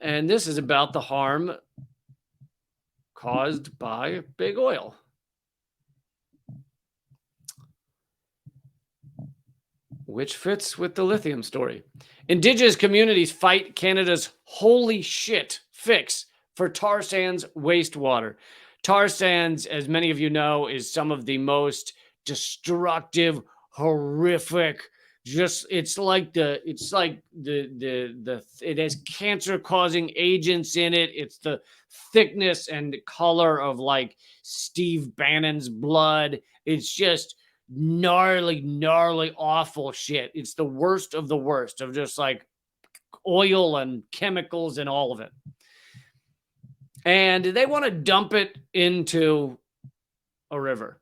And this is about the harm caused by big oil. Which fits with the lithium story. Indigenous communities fight Canada's holy shit fix for tar sands wastewater. Tar sands, as many of you know, is some of the most destructive, horrific. It has cancer-causing agents in it. It's the thickness and color of like Steve Bannon's blood. It's just gnarly, awful shit. It's the worst of just like oil and chemicals and all of it. And they want to dump it into a river.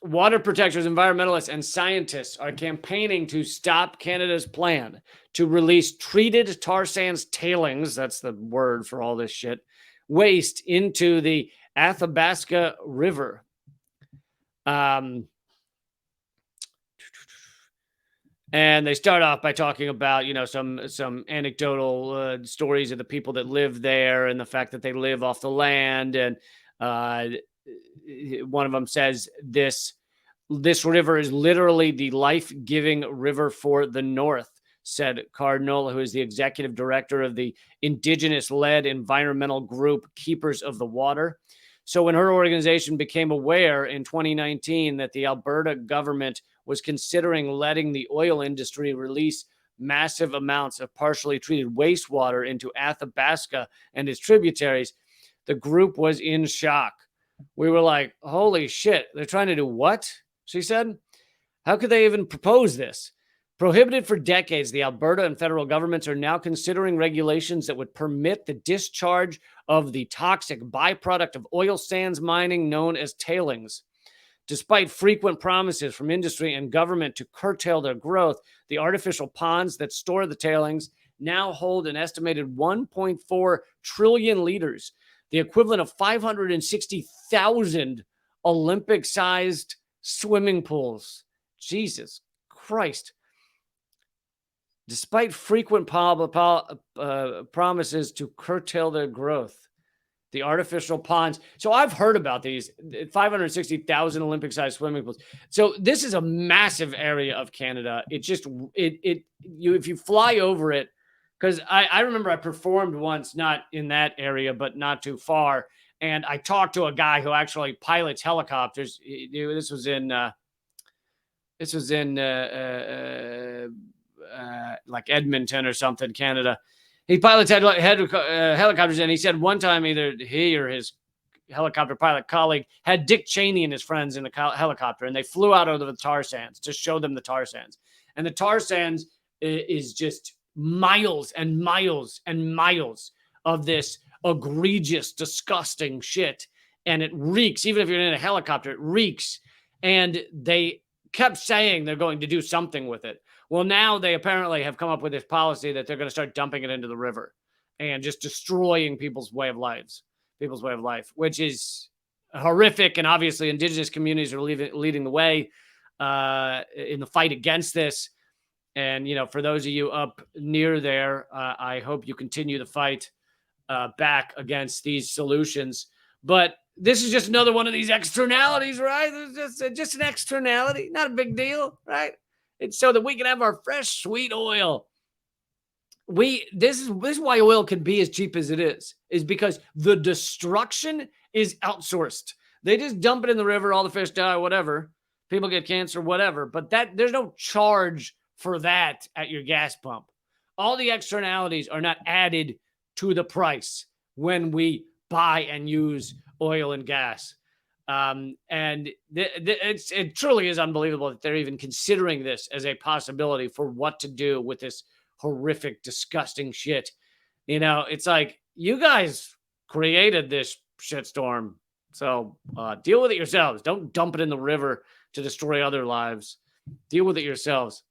Water protectors, environmentalists, and scientists are campaigning to stop Canada's plan to release treated tar sands tailings, that's the word for all this shit, waste into the Athabasca River. And they start off by talking about, some anecdotal stories of the people that live there and the fact that they live off the land. And one of them says this river is literally the life-giving river for the North, said Cardinal, who is the executive director of the Indigenous-led environmental group Keepers of the Water. So when her organization became aware in 2019 that the Alberta government was considering letting the oil industry release massive amounts of partially treated wastewater into Athabasca and its tributaries, the group was in shock. We were like, holy shit, they're trying to do what? She said. How could they even propose this? Prohibited for decades, the Alberta and federal governments are now considering regulations that would permit the discharge of the toxic byproduct of oil sands mining known as tailings. Despite frequent promises from industry and government to curtail their growth, the artificial ponds that store the tailings now hold an estimated 1.4 trillion liters, the equivalent of 560,000 Olympic-sized swimming pools. Jesus Christ. Despite frequent promises to curtail their growth, the artificial ponds. So I've heard about these 560,000 Olympic-sized swimming pools. So this is a massive area of Canada. It just if you fly over it, because I remember I performed once, not in that area, but not too far, and I talked to a guy who actually pilots helicopters. This was in like Edmonton or something, Canada. He pilots helicopters, and he said one time either he or his helicopter pilot colleague had Dick Cheney and his friends in the helicopter, and they flew out over the tar sands to show them the tar sands. And the tar sands is just miles and miles and miles of this egregious, disgusting shit. And it reeks. Even if you're in a helicopter, it reeks. And they kept saying they're going to do something with it. Well, now they apparently have come up with this policy that they're going to start dumping it into the river and just destroying people's way of life, which is horrific. And obviously Indigenous communities are leading the way in the fight against this. And, for those of you up near there, I hope you continue the fight back against these solutions. But this is just another one of these externalities, right? It's just an externality, not a big deal, right? It's so that we can have our fresh, sweet oil. This is why oil can be as cheap as it is because the destruction is outsourced. They just dump it in the river, all the fish die, whatever. People get cancer, whatever. But there's no charge for that at your gas pump. All the externalities are not added to the price when we buy and use oil and gas. It truly is unbelievable that they're even considering this as a possibility for what to do with this horrific, disgusting shit. It's like, you guys created this shitstorm. So deal with it yourselves. Don't dump it in the river to destroy other lives. Deal with it yourselves.